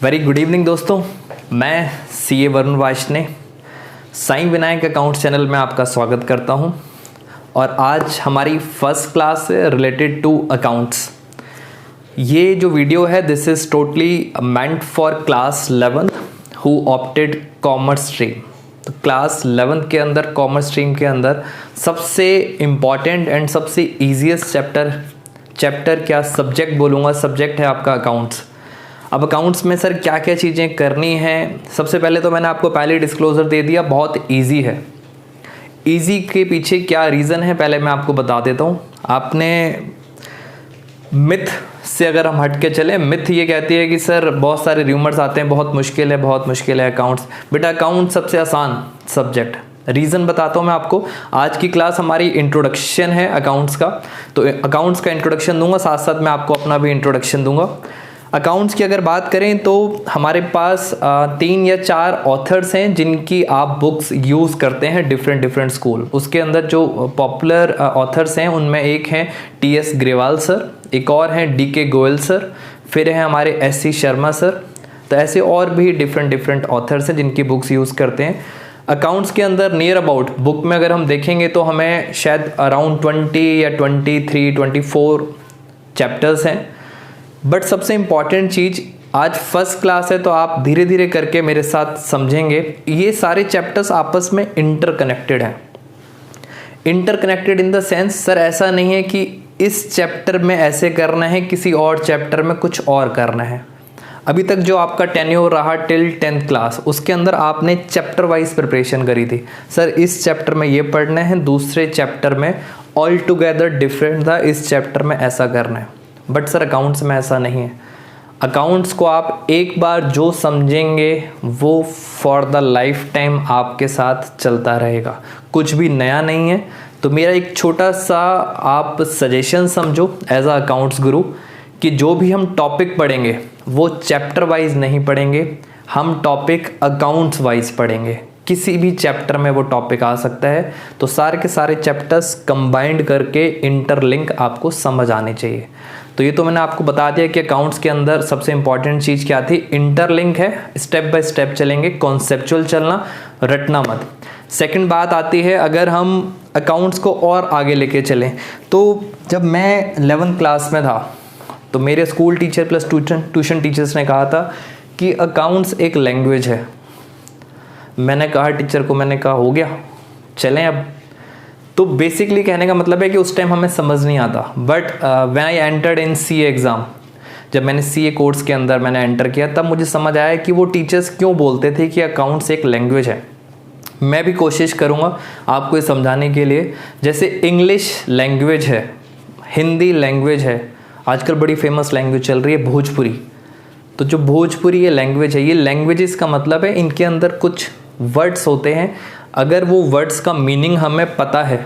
Very good evening दोस्तों, मैं CA Varun Varshney Sai Vinayak accounts channel में आपका स्वागत करता हूं। और आज हमारी फर्स्ट क्लास है रिलेटेड टू अकाउंट्स। ये जो वीडियो है this is totally meant for class 11 who opted commerce stream. तो क्लास 11 के अंदर कॉमर्स स्ट्रीम के अंदर सबसे इम्पॉर्टेंट एंड सबसे ईजीएस्ट चैप्टर क्या सब्जेक्ट बोलूँगा, सब्जेक्ट है आपका अकाउंट्स। अब अकाउंट्स में सर क्या क्या चीज़ें करनी हैं, सबसे पहले तो मैंने आपको पहले डिस्क्लोज़र दे दिया, बहुत इजी है। इजी के पीछे क्या रीज़न है पहले मैं आपको बता देता हूँ। आपने मिथ से अगर हम हट के चलें, मिथ ये कहती है कि सर बहुत सारे र्यूमर्स आते हैं, बहुत मुश्किल है अकाउंट्स। बेटा अकाउंट सबसे आसान सब्जेक्ट। रीज़न बताता हूँ मैं आपको। आज की क्लास हमारी इंट्रोडक्शन है अकाउंट्स का, तो अकाउंट्स का इंट्रोडक्शन दूंगा, साथ साथ मैं आपको अपना भी इंट्रोडक्शन दूंगा। अकाउंट्स की अगर बात करें तो हमारे पास 3 या 4 ऑथर्स हैं जिनकी आप बुक्स यूज़ करते हैं डिफरेंट स्कूल। उसके अंदर जो पॉपुलर ऑथर्स हैं उनमें एक हैं टी.एस. ग्रेवाल सर, एक और हैं डी.के. गोयल सर, फिर हैं हमारे एस.सी. शर्मा सर। तो ऐसे और भी डिफरेंट ऑथर्स हैं जिनकी बुक्स यूज़ करते हैं। अकाउंट्स के अंदर नियर अबाउट बुक में अगर हम देखेंगे तो हमें शायद अराउंड 20 या 24 चैप्टर्स हैं। बट सबसे इम्पॉर्टेंट चीज़, आज फर्स्ट क्लास है तो आप धीरे धीरे करके मेरे साथ समझेंगे, ये सारे चैप्टर्स आपस में इंटरकनेक्टेड हैं। Interconnected in the sense sir ऐसा नहीं है कि इस चैप्टर में ऐसे करना है, किसी और चैप्टर में कुछ और करना है। अभी तक जो आपका टेन्योर रहा टिल 10th क्लास, उसके अंदर आपने चैप्टर वाइज प्रिपरेशन करी थी। सर इस चैप्टर में ये पढ़ना है, दूसरे चैप्टर में ऑल टुगेदर डिफरेंट था, इस चैप्टर में ऐसा करना है। बट सर अकाउंट्स में ऐसा नहीं है। अकाउंट्स को आप एक बार जो समझेंगे वो फॉर द लाइफ टाइम आपके साथ चलता रहेगा, कुछ भी नया नहीं है। तो मेरा एक छोटा सा आप सजेशन समझो एज अ अकाउंट्स गुरु कि जो भी हम टॉपिक पढ़ेंगे वो चैप्टर वाइज नहीं पढ़ेंगे, हम टॉपिक अकाउंट्स वाइज पढ़ेंगे। किसी भी चैप्टर में वो टॉपिक आ सकता है, तो सारे के सारे चैप्टर्स कंबाइंड करके इंटरलिंक आपको समझ आने चाहिए। तो ये तो मैंने आपको बता दिया कि अकाउंट्स के अंदर सबसे इंपॉर्टेंट चीज़ क्या थी, इंटरलिंक है, स्टेप बाय स्टेप चलेंगे, कॉन्सेप्चुअल चलना, रटना मत। सेकंड बात आती है, अगर हम अकाउंट्स को और आगे लेके चलें तो जब मैं 11th क्लास में था तो मेरे school teacher plus tuition teachers ने कहा था कि अकाउंट्स एक लैंग्वेज है। मैंने कहा टीचर को, मैंने कहा हो गया चलें अब। तो बेसिकली कहने का मतलब है कि उस टाइम हमें समझ नहीं आता। But when I entered in CA exam, जब मैंने सीए कोर्स के अंदर मैंने एंटर किया, तब मुझे समझ आया कि वो टीचर्स क्यों बोलते थे कि अकाउंट्स एक लैंग्वेज है। मैं भी कोशिश करूँगा आपको ये समझाने के लिए। जैसे इंग्लिश लैंग्वेज है, हिंदी लैंग्वेज है, आजकल बड़ी फेमस लैंग्वेज चल रही है भोजपुरी। तो जो भोजपुरी ये लैंग्वेज है, ये लैंग्वेजेस का मतलब है इनके अंदर कुछ वर्ड्स होते हैं, अगर वो वर्ड्स का मीनिंग हमें पता है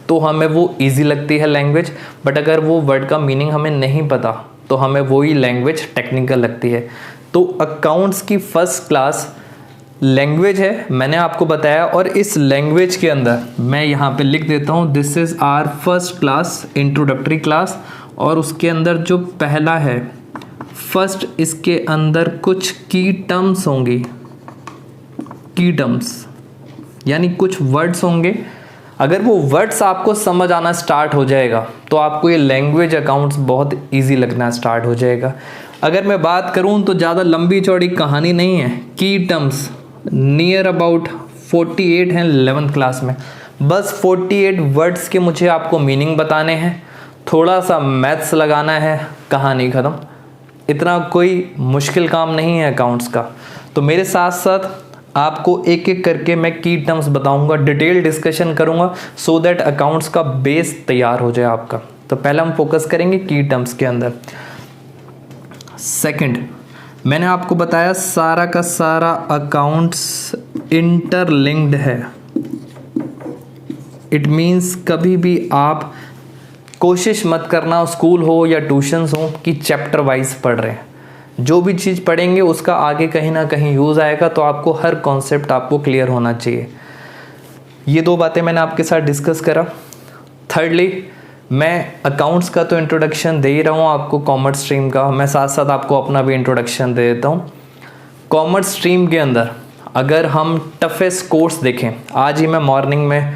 तो हमें वो इजी लगती है लैंग्वेज। बट अगर वो वर्ड का मीनिंग हमें नहीं पता तो हमें वही लैंग्वेज टेक्निकल लगती है। तो अकाउंट्स की फर्स्ट क्लास लैंग्वेज है, मैंने आपको बताया। और इस लैंग्वेज के अंदर मैं यहाँ पे लिख देता हूँ, this is our first class, introductory class. और उसके अंदर जो पहला है फर्स्ट, इसके अंदर कुछ की टर्म्स होंगी, की टर्म्स यानी कुछ वर्ड्स होंगे। अगर वो वर्ड्स आपको समझ आना स्टार्ट हो जाएगा तो आपको ये लैंग्वेज अकाउंट्स बहुत इजी लगना स्टार्ट हो जाएगा। अगर मैं बात करूं तो ज़्यादा लंबी चौड़ी कहानी नहीं है। की टर्म्स नियर अबाउट 48 हैं 11th क्लास में। बस 48 वर्ड्स के मुझे आपको मीनिंग बताने हैं, थोड़ा सा मैथ्स लगाना है, कहानी ख़त्म। इतना कोई मुश्किल काम नहीं है अकाउंट्स का। तो मेरे साथ साथ आपको एक एक करके मैं की टर्म्स बताऊंगा, डिटेल डिस्कशन करूंगा, सो दैट अकाउंट्स का बेस तैयार हो जाए आपका। तो पहले हम फोकस करेंगे की टर्म्स के अंदर। सेकंड, मैंने आपको बताया सारा का सारा अकाउंट्स इंटरलिंक्ड है। इट मीन्स कभी भी आप कोशिश मत करना, स्कूल हो या ट्यूशन्स हो, कि चैप्टर वाइज पढ़ रहे हैं। जो भी चीज़ पढ़ेंगे उसका आगे कहीं ना कहीं यूज़ आएगा, तो आपको हर कॉन्सेप्ट आपको क्लियर होना चाहिए। ये 2 बातें मैंने आपके साथ डिस्कस करा। थर्डली, मैं अकाउंट्स का तो इंट्रोडक्शन दे ही रहा हूँ आपको, कॉमर्स स्ट्रीम का, मैं साथ साथ आपको अपना भी इंट्रोडक्शन दे देता हूँ। कॉमर्स स्ट्रीम के अंदर अगर हम टफेस्ट कोर्स देखें, आज ही मैं मॉर्निंग में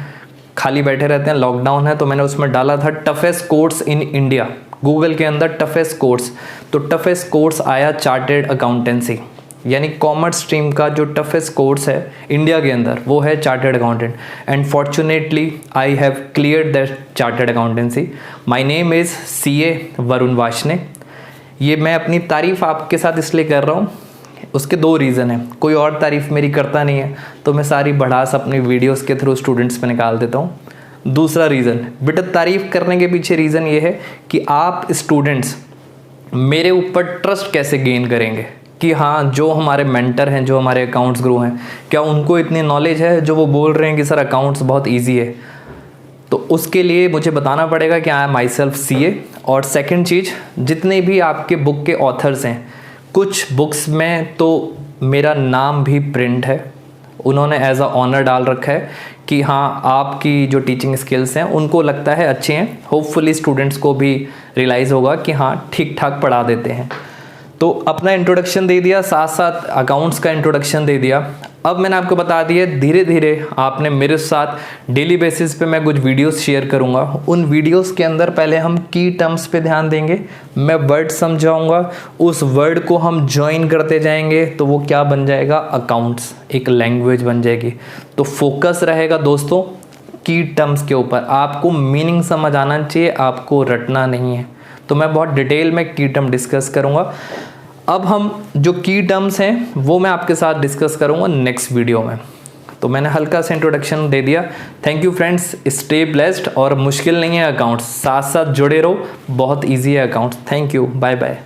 खाली बैठे रहते हैं, लॉकडाउन है, तो मैंने उसमें डाला था toughest course in India, Google के अंदर टफेस्ट कोर्स, तो टफेस्ट कोर्स आया चार्टेड अकाउंटेंसी। यानी कॉमर्स स्ट्रीम का जो टफेस्ट कोर्स है इंडिया के अंदर वो है chartered accountant. And fortunately I have cleared that chartered accountancy. My name is CA Varun Washne. ये मैं अपनी तारीफ़ आपके साथ इसलिए कर रहा हूँ, उसके 2 रीज़न हैं। कोई और तारीफ़ मेरी करता नहीं है, तो मैं सारी बढ़ास अपनी वीडियोस के थ्रू स्टूडेंट्स पे निकाल देता हूँ। दूसरा रीज़न, बेटा तारीफ़ करने के पीछे रीज़न ये है कि आप स्टूडेंट्स मेरे ऊपर ट्रस्ट कैसे गेन करेंगे कि हाँ, जो हमारे मेंटर हैं, जो हमारे अकाउंट्स गुरु हैं, क्या उनको इतनी नॉलेज है जो वो बोल रहे हैं कि सर अकाउंट्स बहुत ईजी है। तो उसके लिए मुझे बताना पड़ेगा कि I am my self CA। और सेकंड चीज़, जितने भी आपके बुक के ऑथर्स हैं, कुछ बुक्स में तो मेरा नाम भी प्रिंट है, उन्होंने एज अ ऑनर डाल रखा है कि हाँ, आपकी जो टीचिंग स्किल्स हैं उनको लगता है अच्छे हैं। होपफुली स्टूडेंट्स को भी रियलाइज़ होगा कि हाँ, ठीक ठाक पढ़ा देते हैं। तो अपना इंट्रोडक्शन दे दिया, साथ साथ अकाउंट्स का इंट्रोडक्शन दे दिया। अब मैंने आपको बता दिया, धीरे धीरे आपने मेरे साथ डेली बेसिस पे मैं कुछ वीडियोस शेयर करूंगा। उन वीडियोस के अंदर पहले हम की टर्म्स पे ध्यान देंगे, मैं वर्ड समझाऊंगा, उस वर्ड को हम ज्वाइन करते जाएंगे तो वो क्या बन जाएगा, अकाउंट्स, एक लैंग्वेज बन जाएगी। तो फोकस रहेगा दोस्तों की टर्म्स के ऊपर, आपको मीनिंग समझ आना चाहिए, आपको रटना नहीं है। तो मैं बहुत डिटेल में की टर्म डिस्कस करूंगा। अब हम जो की टर्म्स हैं वो मैं आपके साथ डिस्कस करूंगा नेक्स्ट वीडियो में। तो मैंने हल्का सा इंट्रोडक्शन दे दिया। Thank you friends, stay blessed. और मुश्किल नहीं है अकाउंट्स, साथ साथ जुड़े रहो, बहुत ईजी है accounts. Thank you, bye bye.